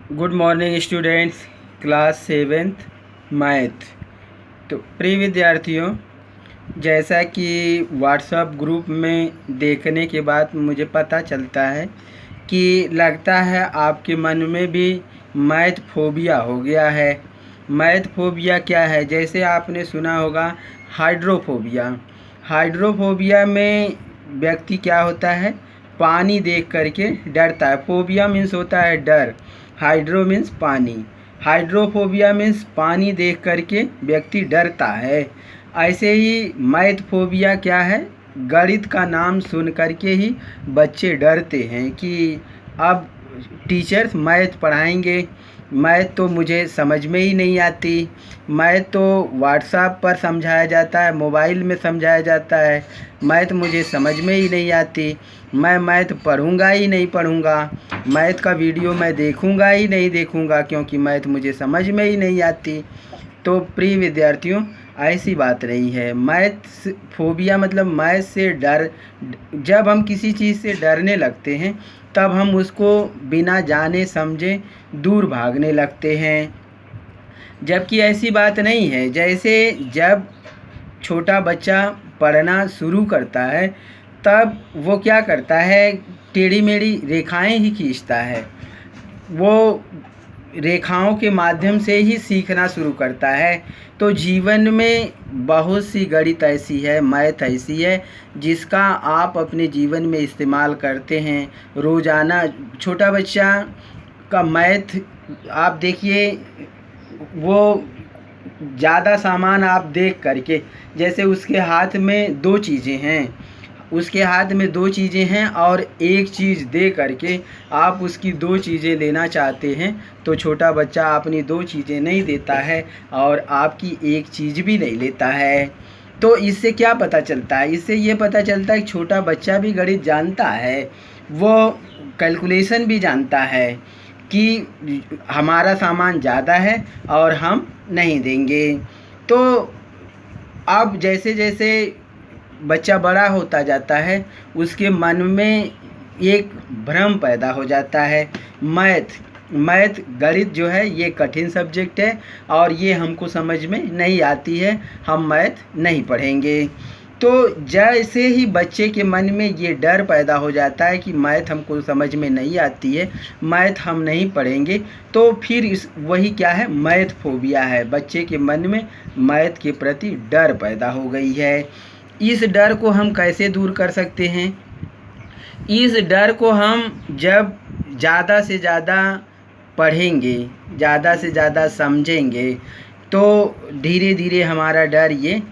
Good morning students, class seventh math. तो प्रिय विद्यार्थियों, जैसा कि व्हाट्सएप ग्रुप में देखने के बाद मुझे पता चलता है कि लगता है आपके मन में भी मैथ फोबिया हो गया है। मैथ फोबिया क्या है? जैसे आपने सुना होगा हाइड्रोफोबिया। हाइड्रोफोबिया में व्यक्ति क्या होता है, पानी देख करके डरता है। फोबिया मीन्स होता है डर, हाइड्रो मीन्स पानी, हाइड्रोफोबिया मीन्स पानी देख करके व्यक्ति डरता है। ऐसे ही मैथ फोबिया क्या है, गणित का नाम सुन करके ही बच्चे डरते हैं कि अब टीचर्स मैथ पढ़ाएंगे, मैथ तो मुझे समझ में ही नहीं आती, मैथ तो व्हाट्सएप पर समझाया जाता है, मोबाइल में समझाया जाता है, मैथ मुझे समझ में ही नहीं आती, मैं मैथ पढ़ूंगा ही नहीं पढ़ूंगा, मैथ का वीडियो मैं देखूंगा ही नहीं देखूंगा, क्योंकि मैथ मुझे समझ में ही नहीं आती। तो प्रिय विद्यार्थियों, ऐसी बात नहीं है। मैथ फोबिया मतलब मैथ से डर। जब हम किसी चीज़ से डरने लगते हैं तब हम उसको बिना जाने समझे दूर भागने लगते हैं, जबकि ऐसी बात नहीं है। जैसे जब छोटा बच्चा पढ़ना शुरू करता है तब वो क्या करता है, टेढ़ी मेढ़ी रेखाएं ही खींचता है। वो रेखाओं के माध्यम से ही सीखना शुरू करता है। तो जीवन में बहुत सी गणित ऐसी है, मैथ ऐसी है जिसका आप अपने जीवन में इस्तेमाल करते हैं रोज़ाना। छोटा बच्चा का मैथ आप देखिए, वो ज़्यादा सामान आप देख करके, जैसे उसके हाथ में दो चीज़ें हैं, उसके हाथ में दो चीज़ें हैं और एक चीज़ दे करके आप उसकी दो चीज़ें लेना चाहते हैं, तो छोटा बच्चा अपनी दो चीज़ें नहीं देता है और आपकी एक चीज़ भी नहीं लेता है। तो इससे क्या पता चलता है? इससे ये पता चलता है कि छोटा बच्चा भी गणित जानता है, वो कैलकुलेशन भी जानता है कि हमारा सामान ज़्यादा है और हम नहीं देंगे। तो अब जैसे जैसे बच्चा बड़ा होता जाता है उसके मन में एक भ्रम पैदा हो जाता है। मैथ गणित जो है ये कठिन सब्जेक्ट है और ये हमको समझ में नहीं आती है, हम मैथ नहीं पढ़ेंगे। तो जैसे ही बच्चे के मन में ये डर पैदा हो जाता है कि मैथ हमको समझ में नहीं आती है, मैथ हम नहीं पढ़ेंगे, तो फिर वही क्या है, मैथ फोबिया है। बच्चे के मन में मैथ के प्रति डर पैदा हो गई है। इस डर को हम कैसे दूर कर सकते हैं? इस डर को हम जब ज़्यादा से ज़्यादा पढ़ेंगे, ज़्यादा से ज़्यादा समझेंगे, तो धीरे धीरे हमारा डर ये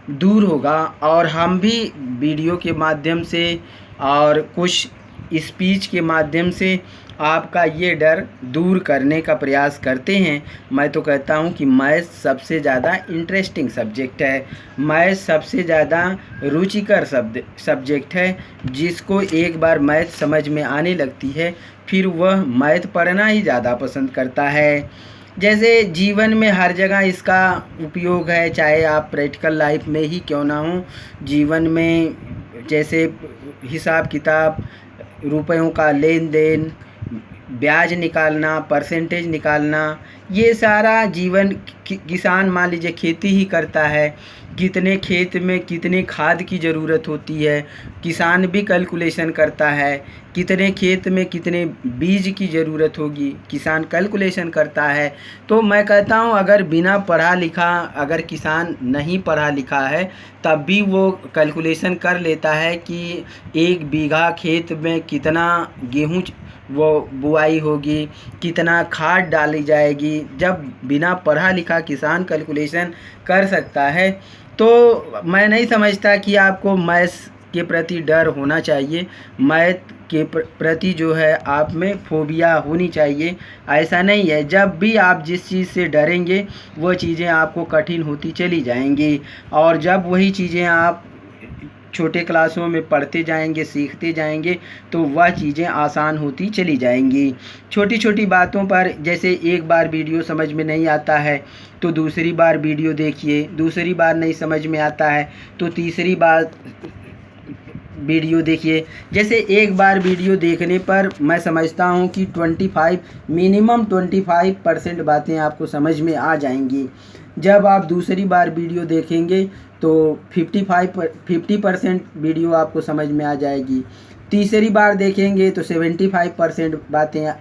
दूर होगा और हम भी वीडियो के माध्यम से और कुछ स्पीच के माध्यम से आपका ये डर दूर करने का प्रयास करते हैं। मैं तो कहता हूँ कि मैथ सबसे ज़्यादा इंटरेस्टिंग सब्जेक्ट है, मैथ सबसे ज़्यादा रुचिकर सब्जेक्ट है। जिसको एक बार मैथ समझ में आने लगती है फिर वह मैथ पढ़ना ही ज़्यादा पसंद करता है। जैसे जीवन में हर जगह इसका उपयोग है, चाहे आप प्रैक्टिकल लाइफ में ही क्यों ना हो, जीवन में जैसे हिसाब किताब, रुपयों का लेन देन, ब्याज निकालना, परसेंटेज निकालना, ये सारा जीवन किसान मान लीजिए खेती ही करता है, कितने खेत में कितने खाद की ज़रूरत होती है, किसान भी कैलकुलेशन करता है, कितने खेत में कितने बीज की ज़रूरत होगी, किसान कैलकुलेशन करता है। तो मैं कहता हूँ अगर बिना पढ़ा लिखा, अगर किसान नहीं पढ़ा लिखा है तब भी वो कैलकुलेशन कर लेता है कि 1 बीघा खेत में कितना गेहूँ वो बुआई होगी, कितना खाद डाली जाएगी। जब बिना पढ़ा लिखा किसान कैलकुलेशन कर सकता है तो मैं नहीं समझता कि आपको मैथ्स के प्रति डर होना चाहिए, मैथ के प्रति जो है आप में फोबिया होनी चाहिए। ऐसा नहीं है, जब भी आप जिस चीज़ से डरेंगे वो चीज़ें आपको कठिन होती चली जाएंगी और जब वही चीज़ें आप छोटे क्लासों में पढ़ते जाएंगे, सीखते जाएंगे, तो वह चीज़ें आसान होती चली जाएंगी। छोटी छोटी बातों पर, जैसे एक बार वीडियो समझ में नहीं आता है तो दूसरी बार वीडियो देखिए, दूसरी बार नहीं समझ में आता है तो तीसरी बार वीडियो देखिए। जैसे एक बार वीडियो देखने पर मैं समझता हूँ कि 25% बातें आपको समझ में आ जाएंगी। जब आप दूसरी बार वीडियो देखेंगे तो 50% वीडियो आपको समझ में आ जाएगी। तीसरी बार देखेंगे तो 75% बातें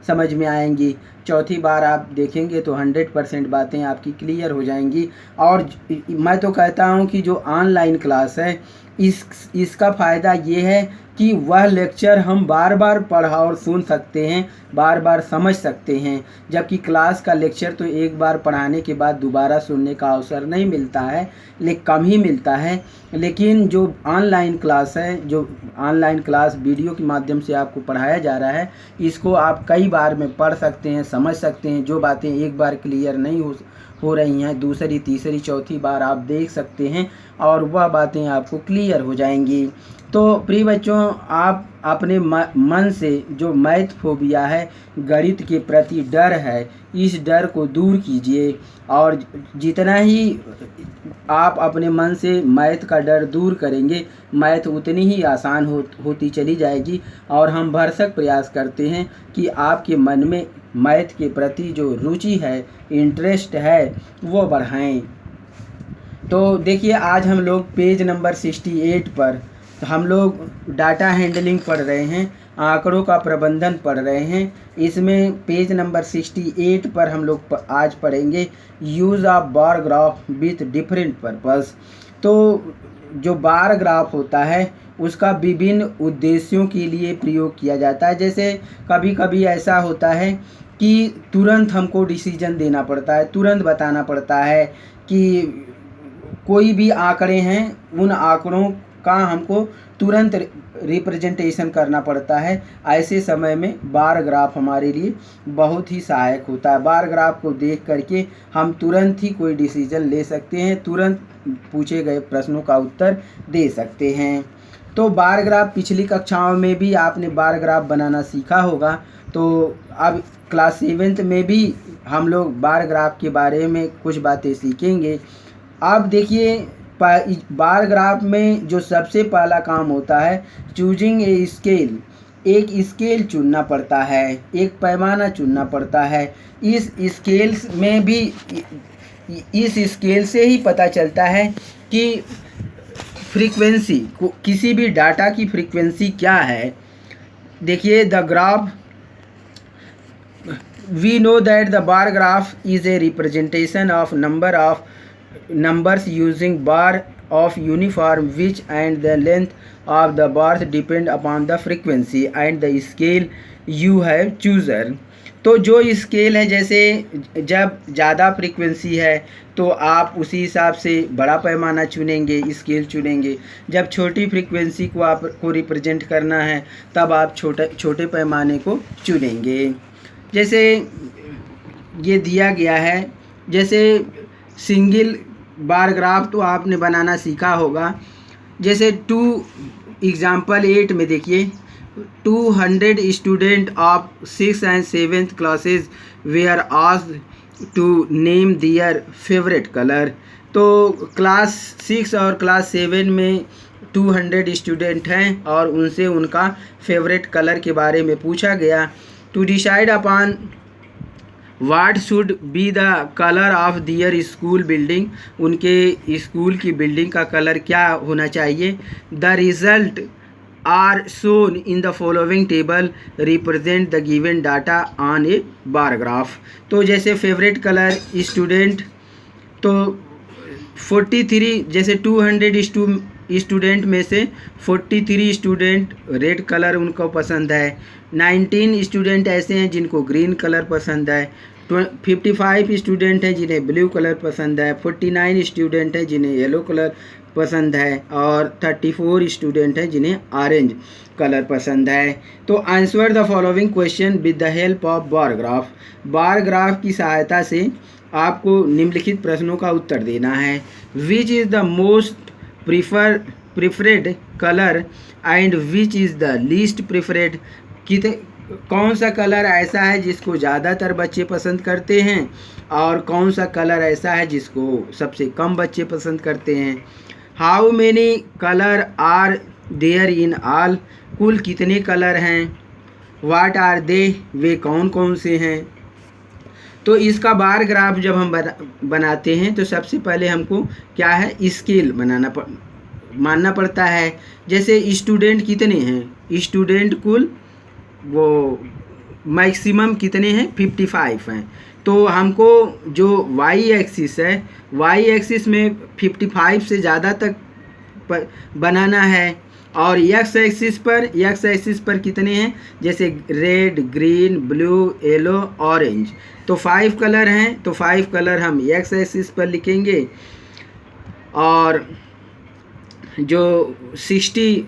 समझ में आएंगी। चौथी बार आप देखेंगे तो 100% बातें आपकी क्लियर हो जाएंगी। और मैं तो कहता हूं कि जो ऑनलाइन क्लास है इसका फ़ायदा ये है कि वह लेक्चर हम बार बार पढ़ और सुन सकते हैं, बार बार समझ सकते हैं। जबकि क्लास का लेक्चर तो एक बार पढ़ाने के बाद दोबारा सुनने का अवसर नहीं मिलता है, लेकिन कम ही मिलता है। लेकिन जो ऑनलाइन क्लास है, जो ऑनलाइन क्लास वीडियो के माध्यम से आपको पढ़ाया जा रहा है, इसको आप कई बार में पढ़ सकते हैं, समझ सकते हैं। जो बातें एक बार क्लियर नहीं हो रही हैं, दूसरी तीसरी चौथी बार आप देख सकते हैं और वह बातें आपको क्लियर हो जाएंगी। तो प्रिय बच्चों, आप अपने मन से जो मैथ फोबिया है, गणित के प्रति डर है, इस डर को दूर कीजिए। और जितना ही आप अपने मन से मैथ का डर दूर करेंगे, मैथ उतनी ही आसान होती चली जाएगी। और हम भरसक प्रयास करते हैं कि आपके मन में मैथ के प्रति जो रुचि है, इंटरेस्ट है, वो बढ़ाएं। तो देखिए, आज हम लोग पेज नंबर 68 पर हम लोग डाटा हैंडलिंग पढ़ रहे हैं, आंकड़ों का प्रबंधन पढ़ रहे हैं। इसमें पेज नंबर 68 पर हम लोग आज पढ़ेंगे use of bar graph with different purpose. तो जो बार ग्राफ होता है उसका विभिन्न उद्देश्यों के लिए प्रयोग किया जाता है। जैसे कभी कभी ऐसा होता है कि तुरंत हमको डिसीजन देना पड़ता है, तुरंत बताना पड़ता है कि कोई भी आंकड़े हैं, उन आंकड़ों का हमको तुरंत रिप्रेजेंटेशन करना पड़ता है। ऐसे समय में बार ग्राफ हमारे लिए बहुत ही सहायक होता है। बार ग्राफ को देख करके हम तुरंत ही कोई डिसीजन ले सकते हैं, तुरंत पूछे गए प्रश्नों का उत्तर दे सकते हैं। तो बार ग्राफ पिछली कक्षाओं में भी आपने बार ग्राफ बनाना सीखा होगा। तो अब क्लास 7th में भी हम लोग बार ग्राफ के बारे में कुछ बातें सीखेंगे। अब देखिए, बार ग्राफ में जो सबसे पहला काम होता है, चूजिंग ए स्केल। एक स्केल चुनना पड़ता है, एक पैमाना चुनना पड़ता है। इस स्केल्स में भी इस स्केल से ही पता चलता है कि फ्रीक्वेंसी, किसी भी डाटा की फ्रीक्वेंसी क्या है। देखिए, the graph, we know that the bar graph is a representation of number of numbers using bar of uniform which and the length of the bars depend upon the frequency and the scale you have chosen। तो जो scale है, जैसे जब ज़्यादा frequency है तो आप उसी हिसाब से बड़ा पैमाना चुनेंगे, स्केल चुनेंगे। जब छोटी फ्रीक्वेंसी को आपको रिप्रेजेंट करना है तब आप छोटे पैमाने को चुनेंगे। जैसे ये दिया गया है, जैसे सिंगल बार ग्राफ तो आपने बनाना सीखा होगा। जैसे एग्जाम्पल 8 में देखिए, 200 student of 6th and 7th classes were asked to name their favourite colour. तो क्लास 6 और क्लास 7 में 200 स्टूडेंट हैं और उनसे उनका फेवरेट कलर के बारे में पूछा गया। To decide upon what should be the colour of their school building, उनके स्कूल की बिल्डिंग का कलर क्या होना चाहिए। The result are shown in the following table represent the given data on a bar graph. तो जैसे favourite colour student, तो 43, जैसे 200 स्टूडेंट में से 43 स्टूडेंट रेड कलर उनको पसंद है। 19 स्टूडेंट ऐसे हैं जिनको ग्रीन कलर पसंद है। 55 स्टूडेंट हैं जिन्हें ब्लू कलर पसंद है। 49 स्टूडेंट हैं जिन्हें येलो कलर पसंद है और 34 स्टूडेंट हैं जिन्हें ऑरेंज कलर पसंद है। तो answer the following question with the help of bar graph. Bar graph की सहायता से आपको निम्नलिखित प्रश्नों का उत्तर देना है। विच is the most preferred colour and which is the least preferred. कौन सा कलर ऐसा है जिसको ज़्यादातर बच्चे पसंद करते हैं और कौन सा कलर ऐसा है जिसको सबसे कम बच्चे पसंद करते हैं। How many colour are there in all, कुल कितने कलर हैं। व्हाट आर दे, वे कौन कौन से हैं। तो इसका बार ग्राफ जब हम बनाते हैं तो सबसे पहले हमको क्या है, स्केल मानना पड़ता है। जैसे स्टूडेंट कितने हैं, स्टूडेंट कुल वो मैक्सिमम कितने हैं, 55 हैं। तो हमको जो वाई एक्सिस है, वाई एक्सिस में 55 से ज़्यादा तक बनाना है। और एक्स एक्सिस पर कितने हैं, जैसे red, green, blue, yellow, orange. तो 5 कलर हैं, तो 5 कलर हम एक्स एक्सिस पर लिखेंगे। और जो 60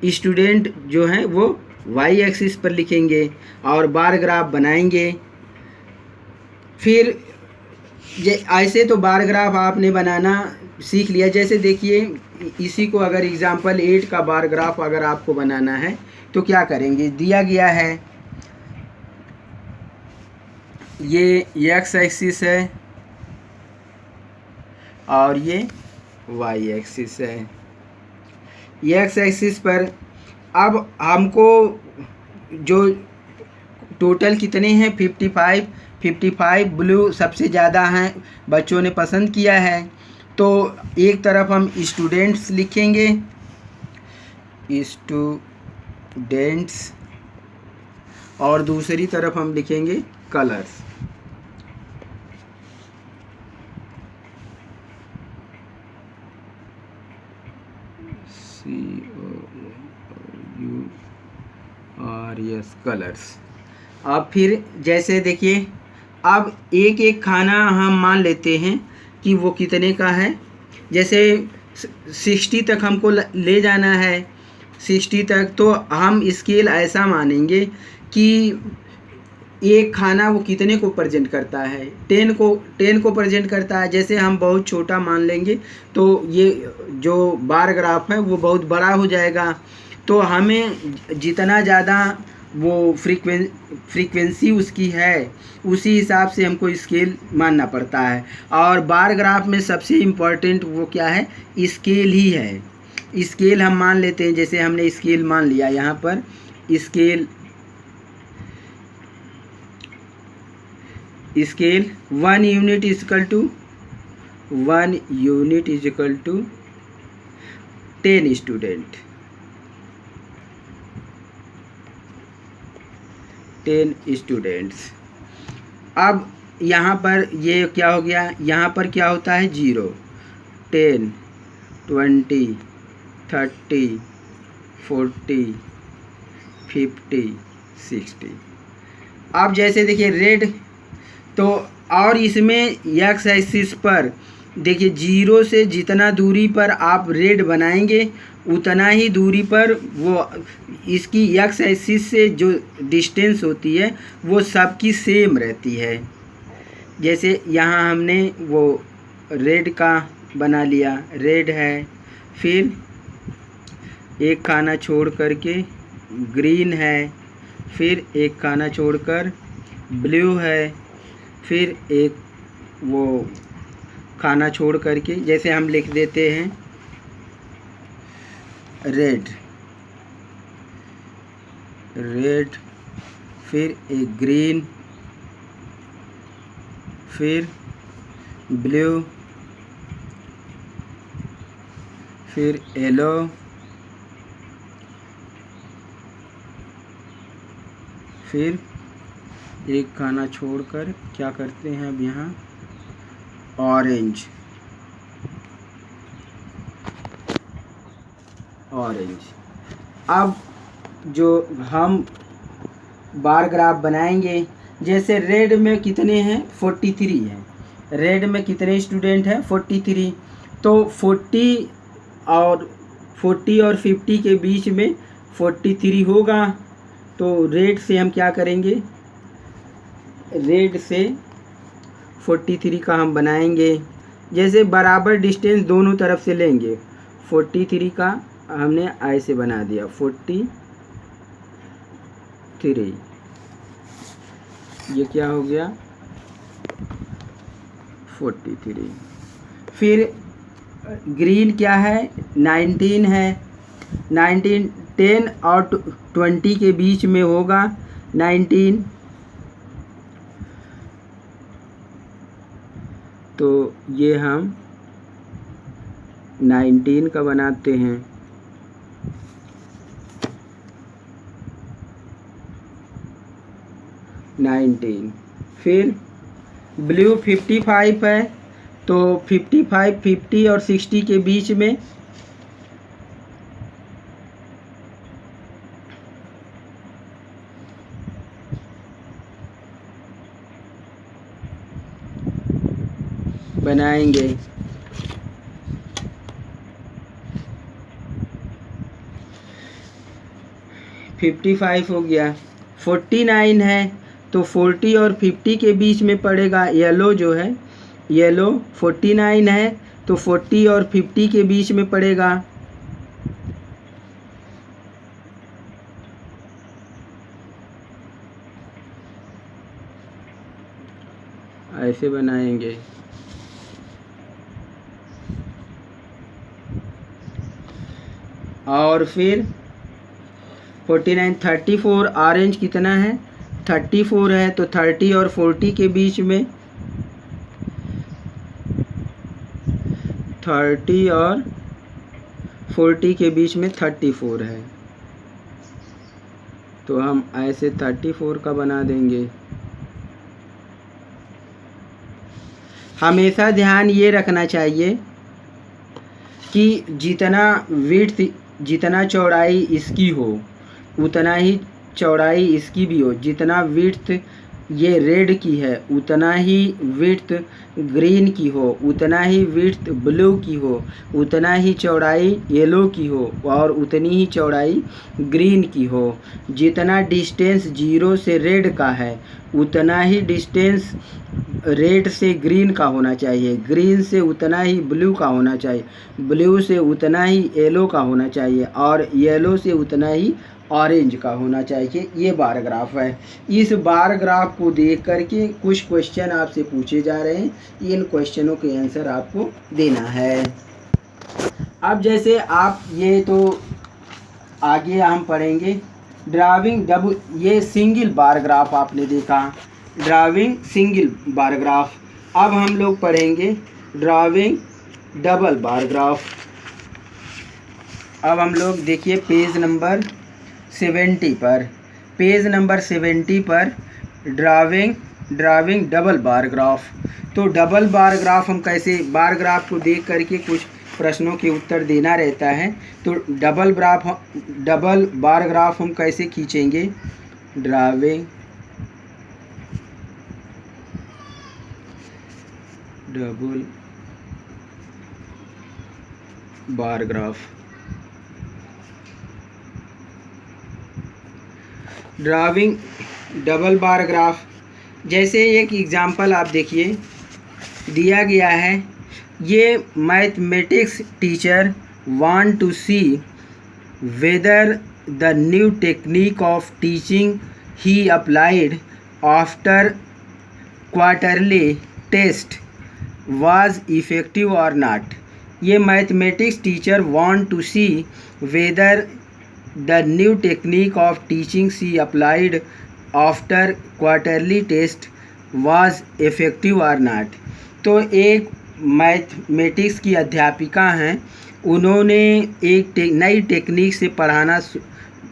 स्टूडेंट जो हैं वो वाई एक्सिस पर लिखेंगे और बार ग्राफ बनाएंगे। फिर ऐसे तो बार ग्राफ आपने बनाना सीख लिया। जैसे देखिए इसी को अगर एग्जाम्पल 8 का बार ग्राफ अगर आपको बनाना है तो क्या करेंगे, दिया गया है ये एक्स एक्सिस है और ये वाई एक्सिस है। एक्स एक्सिस पर अब हमको जो टोटल कितने हैं, 55 ब्लू सबसे ज़्यादा हैं, बच्चों ने पसंद किया है। तो एक तरफ हम स्टूडेंट्स लिखेंगे, स्टूडेंट्स, और दूसरी तरफ हम लिखेंगे कलर्स। COURS colours. अब फिर जैसे देखिए अब एक एक खाना हम मान लेते हैं कि वो कितने का है। जैसे 60 तक हमको ले जाना है, 60 तक, तो हम स्केल ऐसा मानेंगे कि एक खाना वो कितने को प्रेजेंट करता है, 10 को प्रेजेंट करता है। जैसे हम बहुत छोटा मान लेंगे तो ये जो बार ग्राफ है वो बहुत बड़ा हो जाएगा। तो हमें जितना ज़्यादा वो फ्रीक्वेंसी उसकी है उसी हिसाब से हमको स्केल मानना पड़ता है। और बार ग्राफ में सबसे इम्पॉर्टेंट वो क्या है, स्केल ही है। स्केल हम मान लेते हैं, जैसे हमने स्केल मान लिया यहाँ पर, scale 1 unit equal to 10 student, 10 students. अब यहाँ पर ये क्या हो गया, यहाँ पर क्या होता है 0, 10, 20, 30, 40, 50, 60। अब जैसे देखिए रेड, तो और इसमें एक्स एक्सिस पर देखिए 0 से जितना दूरी पर आप रेड बनाएंगे उतना ही दूरी पर वो इसकी एक्स एक्सिस से जो डिस्टेंस होती है वो सबकी सेम रहती है। जैसे यहाँ हमने वो रेड का बना लिया, रेड है, फिर एक खाना छोड़ करके ग्रीन है, फिर एक खाना छोड़कर ब्लू है, फिर एक वो खाना छोड़ करके जैसे हम लिख देते हैं रेड, फिर एक ग्रीन, फिर ब्लू, फिर येलो, फिर एक खाना छोड़कर क्या करते हैं अब यहाँ ऑरेंज। अब जो हम बार ग्राफ बनाएंगे, जैसे रेड में कितने हैं 43 हैं, रेड में कितने स्टूडेंट हैं 43। तो 40 और 50 के बीच में 43 होगा। तो रेड से हम क्या करेंगे, रेड से 43 का हम बनाएंगे। जैसे बराबर डिस्टेंस दोनों तरफ से लेंगे, 43 का हमने ऐसे बना दिया 43, ये क्या हो गया 43। फिर ग्रीन क्या है 19 है, 19 10 और 20 के बीच में होगा 19, तो ये हम 19 का बनाते हैं। फिर ब्लू 55 है, तो 55 50 और 60 के बीच में बनाएंगे। 55 हो गया। 49 है, तो 40 और 50 के बीच में पड़ेगा येलो जो है, येलो 49 है तो 40 और 50 के बीच में पड़ेगा। ऐसे बनाएंगे। और फिर 49 34 ऑरेंज कितना है 34 है, तो 30 और 40 के बीच में 30 और 40 के बीच में 34 है, तो हम ऐसे 34 का बना देंगे। हमेशा ध्यान ये रखना चाहिए कि जितना चौड़ाई इसकी हो उतना ही चौड़ाई इसकी भी हो, जितना विड्थ ये रेड की है उतना ही विड्थ ग्रीन की हो, उतना ही विड्थ ब्लू की हो, उतना ही चौड़ाई येलो की हो और उतनी ही चौड़ाई ग्रीन की हो। जितना डिस्टेंस 0 से रेड का है उतना ही डिस्टेंस रेड से ग्रीन का होना चाहिए, ग्रीन से उतना ही ब्लू का होना चाहिए, ब्लू से उतना ही येलो का होना चाहिए और येलो से उतना ही ऑरेंज का होना चाहिए। ये बार ग्राफ है। इस बार ग्राफ को देख करके कुछ क्वेश्चन आपसे पूछे जा रहे हैं, इन क्वेश्चनों के आंसर आपको देना है। अब जैसे आप ये तो आगे हम पढ़ेंगे ड्राविंग ये सिंगल बार ग्राफ आपने देखा, ड्राविंग सिंगल बार ग्राफ। अब हम लोग पढ़ेंगे ड्राविंग डबल बार ग्राफ। अब हम लोग देखिए पेज नंबर 70 पर, पेज नंबर 70 पर ड्राविंग डबल बार ग्राफ। तो डबल बार ग्राफ हम कैसे, बार ग्राफ को देख करके कुछ प्रश्नों के उत्तर देना रहता है। तो डबल बार ग्राफ हम कैसे खींचेंगे, drawing double bar graph. Drawing double bar graph, जैसे एक एग्जांपल आप देखिए दिया गया है, ये mathematics teacher want to see whether the new technique of teaching he applied after quarterly test was effective or not। ये mathematics teacher want to see whether the new technique of teaching she applied after quarterly test was effective or not। तो एक mathematics की अध्यापिका हैं, उन्होंने एक नई technique से पढ़ाना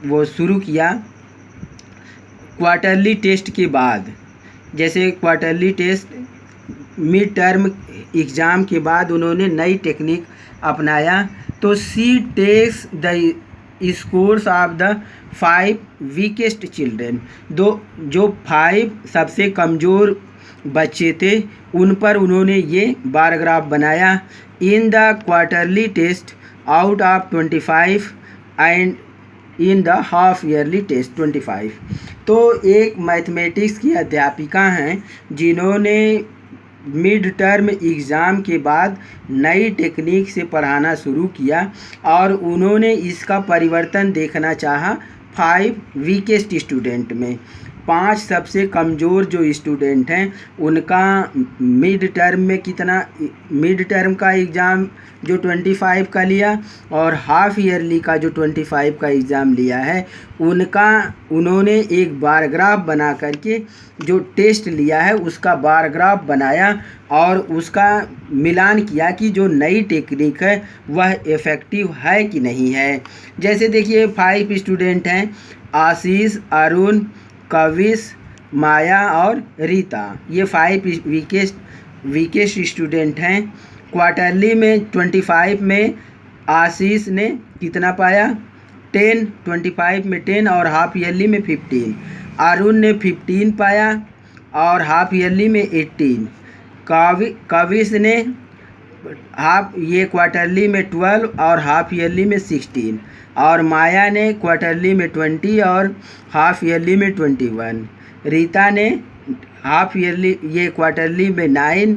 वो शुरू किया क्वार्टरली टेस्ट के बाद। जैसे quarterly test mid term exam के बाद उन्होंने नई टेक्निक अपनाया। तो she takes the scores of the 5 weakest children, जो 5 सबसे कमज़ोर बच्चे थे उन पर उन्होंने ये बार ग्राफ बनाया। In the quarterly test out of 25 and in the half yearly test 25। तो एक मैथमेटिक्स की अध्यापिका हैं जिन्होंने मिड टर्म एग्ज़ाम के बाद नई टेक्निक से पढ़ाना शुरू किया और उन्होंने इसका परिवर्तन देखना चाहा 5 वीकेस्ट स्टूडेंट में। 5 सबसे कमज़ोर जो स्टूडेंट हैं उनका मिड टर्म में कितना, मिड टर्म का एग्ज़ाम जो 25 का लिया और हाफ ईयरली का जो 25 का एग्ज़ाम लिया है, उन्होंने एक बार ग्राफ बना करके जो टेस्ट लिया है उसका बार ग्राफ बनाया और उसका मिलान किया कि जो नई टेक्निक है वह इफ़ेक्टिव है कि नहीं है। जैसे देखिए 5 स्टूडेंट हैं, आशीष, अरुण, कविश, माया और रीता। ये 5 वीकेस्ट स्टूडेंट हैं। क्वार्टरली में 25 में आशीष ने कितना पाया, 10, 25 में 10 और हाफ ईयरली में 15। अरुण ने 15 पाया और हाफ ईयरली में 18। कविश ने ये क्वार्टरली में 12 और हाफ ईयरली में 16 और माया ने क्वार्टरली में 20 और हाफ ईयरली में 21। रीता ने हाफ ईयरली ये क्वार्टरली में 9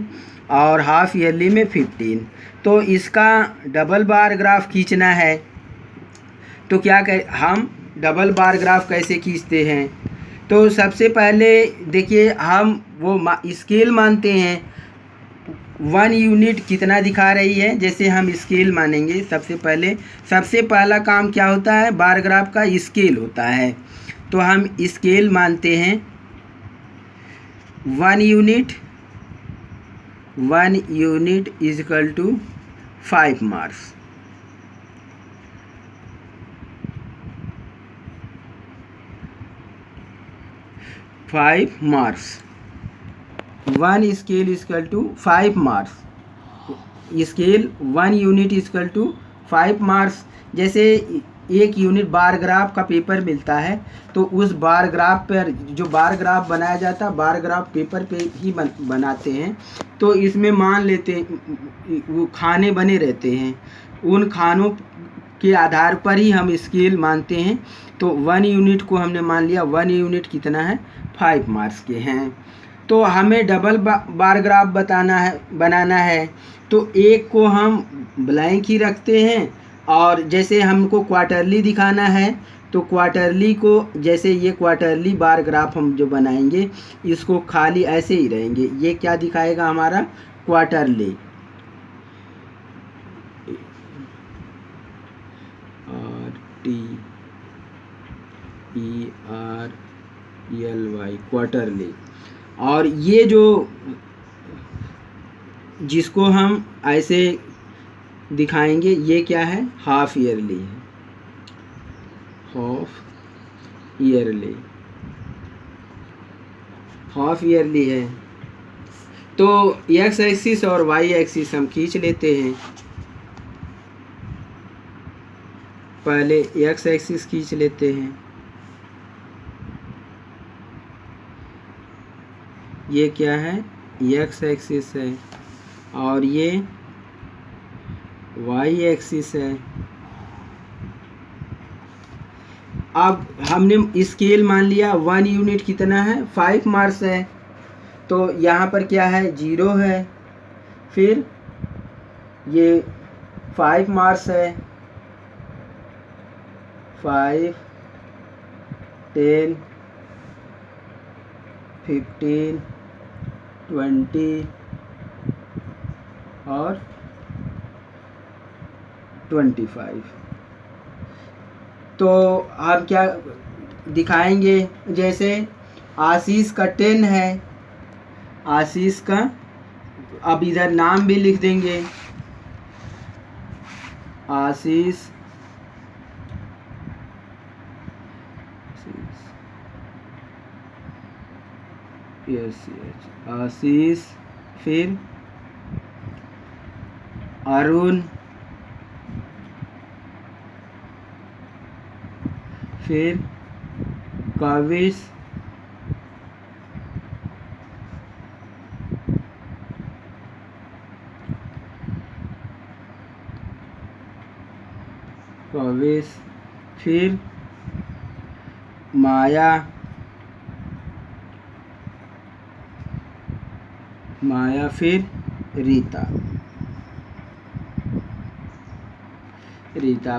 और हाफ ईयरली में 15। तो इसका डबल बार ग्राफ खींचना है तो क्या हम डबल बार ग्राफ कैसे खींचते हैं? तो सबसे पहले देखिए हम वो स्केल मानते हैं। 1 यूनिट कितना दिखा रही है, जैसे हम स्केल मानेंगे सबसे पहला काम क्या होता है, बार ग्राफ का स्केल होता है। तो हम स्केल मानते हैं 1 unit is equal to 5 marks. One scale equal to 5 marks. Scale 1 unit equal to 5 marks. जैसे 1 यूनिट बार ग्राफ का पेपर मिलता है तो उस बार ग्राफ पर जो बार ग्राफ बनाया जाता है, बार ग्राफ पेपर पे ही बनाते हैं। तो इसमें मान लेते हैं वो खाने बने रहते हैं, उन खानों के आधार पर ही हम स्केल मानते हैं। तो 1 यूनिट को हमने मान लिया, 1 यूनिट कितना है, 5 मार्क्स के हैं। तो हमें डबल बार ग्राफ बनाना है तो एक को हम ब्लैंक ही रखते हैं और जैसे हमको क्वार्टरली दिखाना है तो क्वार्टरली को, जैसे ये क्वार्टरली बार ग्राफ हम जो बनाएंगे इसको खाली ऐसे ही रहेंगे। ये क्या दिखाएगा हमारा, क्वार्टरली। RTERLY quarterly. और ये जो जिसको हम ऐसे दिखाएंगे ये क्या है, हाफ ईयरली है, हाफ ईयरली है। तो एक्स एक्सिस और वाई एक्सिस हम खींच लेते हैं। पहले एक्स एक्सिस खींच लेते हैं, ये क्या है, एक्स एक्सिस है और ये वाई एक्सिस है। अब हमने स्केल मान लिया, 1 यूनिट कितना है, 5 मार्क्स है। तो यहाँ पर क्या है, 0 है, फिर ये 5 मार्क्स है, 5, 10, 15, 20 और 25। तो हम क्या दिखाएंगे, जैसे आशीष का 10 है, आशीष का, अब इधर नाम भी लिख देंगे, आशीष, आशीष, फिर अरुण, फिर कविश, फिर माया, फिर रीता।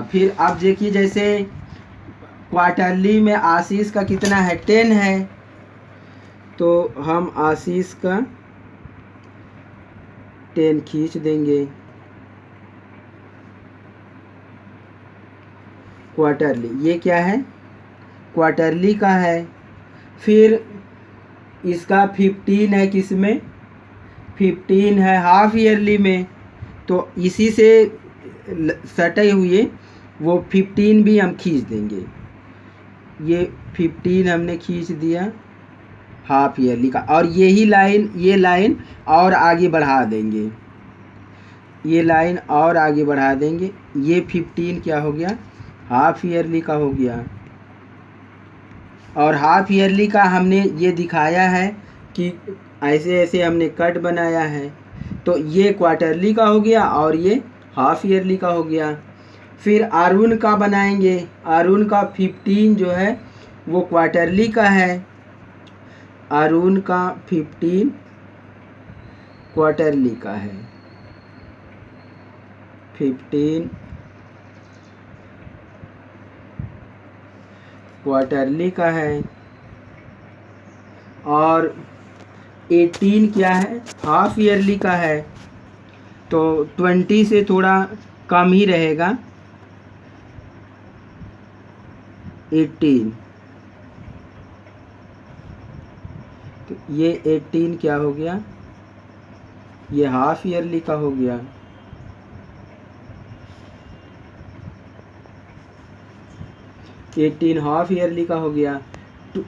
फिर अब देखिए जैसे क्वार्टरली में आशीष का कितना है, 10 है, तो हम आशीष का 10 खींच देंगे। क्वार्टरली, ये क्या है? क्वार्टरली का है। फिर इसका 15 है, किस में? 15 है हाफ ईयरली में। तो इसी से सटे हुए वो 15 भी हम खींच देंगे। ये 15 हमने खींच दिया हाफ ईयरली का, और यही लाइन, ये लाइन और आगे बढ़ा देंगे, ये लाइन और आगे बढ़ा देंगे। ये 15 क्या हो गया? हाफ ईयरली का हो गया। और हाफ ईयरली का हमने ये दिखाया है कि ऐसे ऐसे हमने कट बनाया है। तो ये क्वार्टरली का हो गया और ये हाफ ईयरली का हो गया। फिर अरुण का बनाएंगे। अरुण का 15 जो है वो क्वार्टरली का है। अरुण का 15 क्वार्टरली का है। 15 क्वार्टरली का है। और 18 क्या है? हाफ ईयरली का है। तो 20 से थोड़ा कम ही रहेगा। 18, तो ये 18 क्या हो गया? ये हाफ ईयरली का हो गया। ये 18 हाफ ईयरली का हो गया।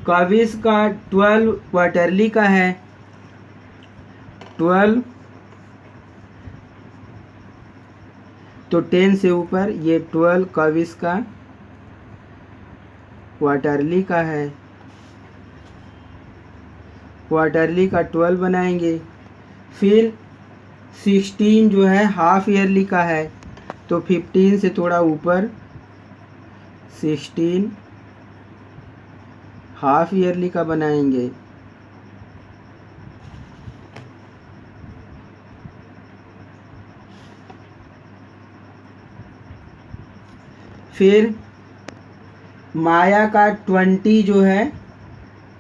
काविश का 12 क्वार्टरली का है। 12, तो 10 से ऊपर, ये 12 काविश का क्वार्टरली का है। क्वार्टरली का 12 बनाएंगे। फिर 16 जो है हाफ ईयरली का है। तो 15 से थोड़ा ऊपर 16 हाफ ईयरली का बनाएंगे। फिर माया का 20 जो है,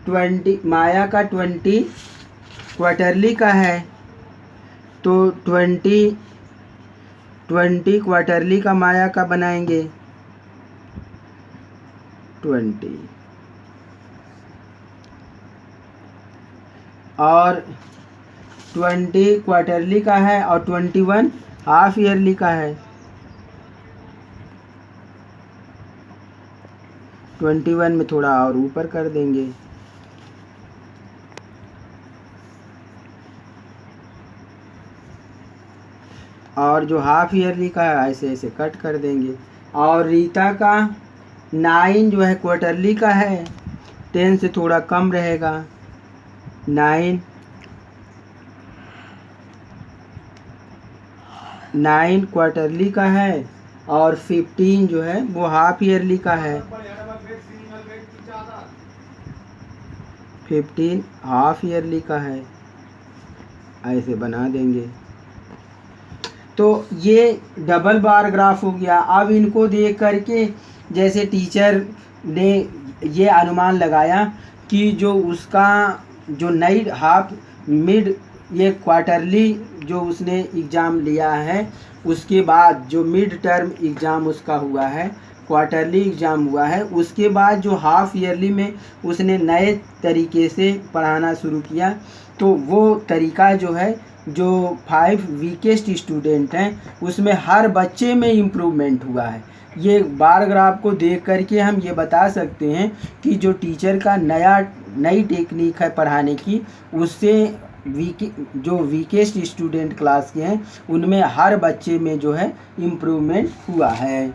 20 माया का 20 क्वार्टरली का है। तो 20 क्वार्टरली का माया का बनाएंगे। 20 और 20 क्वार्टरली का है और 21 हाफ ईयरली का है। 21 में थोड़ा और ऊपर कर देंगे। और जो हाफ ईयरली का है ऐसे ऐसे कट कर देंगे। और रीता का 9 जो है क्वार्टरली का है। 10 से थोड़ा कम रहेगा। 9 क्वार्टरली का है और 15 जो है वो हाफ ईयरली का है। 15 हाफ ईयरली का है। ऐसे बना देंगे। तो ये डबल बार ग्राफ हो गया। अब इनको देख करके जैसे टीचर ने ये अनुमान लगाया कि जो उसका जो नई हाफ मिड ये क्वार्टरली जो उसने एग्ज़ाम लिया है, उसके बाद जो मिड टर्म एग्ज़ाम उसका हुआ है, क्वार्टरली एग्ज़ाम हुआ है, उसके बाद जो हाफ ईयरली में उसने नए तरीके से पढ़ाना शुरू किया, तो वो तरीका जो है, जो 5 वीकेस्ट स्टूडेंट हैं उसमें हर बच्चे में इम्प्रूवमेंट हुआ है। ये बार ग्राफ को देख करके हम ये बता सकते हैं कि जो टीचर का नई टेक्निक है पढ़ाने की, उससे जो वीकेस्ट स्टूडेंट क्लास के हैं उनमें हर बच्चे में जो है इम्प्रूवमेंट हुआ है।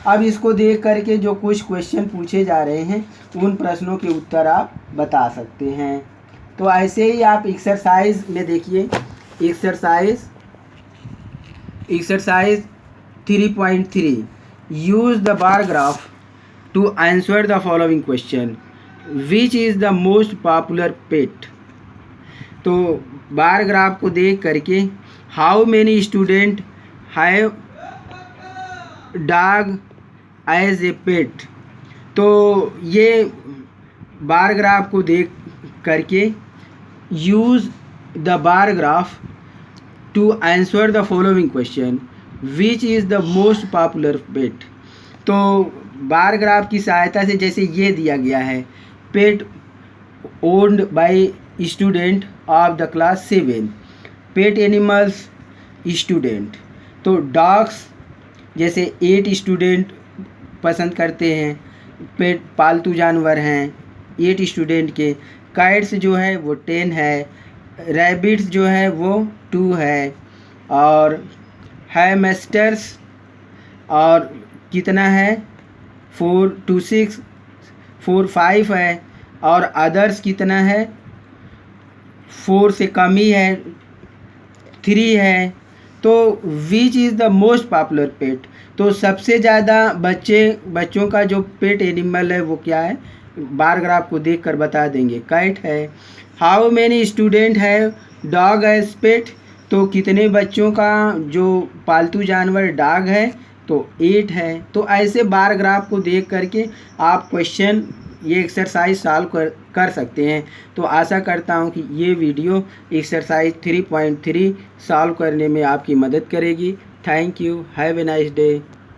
अब इसको देख करके जो कुछ क्वेश्चन पूछे जा रहे हैं उन प्रश्नों के उत्तर आप बता सकते हैं। तो ऐसे ही आप एक्सरसाइज में देखिए, exercise 3.3 use the bar graph to answer the following question, which is the most popular pet. तो बार ग्राफ को देख करके how many student have dog as a pet. तो ये बार ग्राफ को देख करके use the bar graph to answer the following question, which is the most popular pet. तो बार ग्राफ की सहायता से जैसे ये दिया गया है, pet owned by student of the class 7, pet animals student. तो डॉग्स जैसे 8 स्टूडेंट पसंद करते हैं, पेट पालतू जानवर हैं 8 स्टूडेंट के। काइट्स जो है वो 10 है, रैबिट्स जो है वो 2 है, और हैमस्टर्स और कितना है 4 to 6 4 5 है, और अदर्स कितना है 4 से कम ही है 3 है। तो which is the most popular pet, तो सबसे ज़्यादा बच्चों का जो पेट एनिमल है वो क्या है, बार ग्राफ को देखकर बता देंगे, काइट है। हाउ मेनी स्टूडेंट है डॉग एज पेट, तो कितने बच्चों का जो पालतू जानवर डॉग है, तो 8 है। तो ऐसे बार ग्राफ को देख करके आप क्वेश्चन ये एक्सरसाइज सॉल्व कर सकते हैं। तो आशा करता हूं कि ये वीडियो एक्सरसाइज 3.3 सॉल्व करने में आपकी मदद करेगी। Thank you, have a nice day.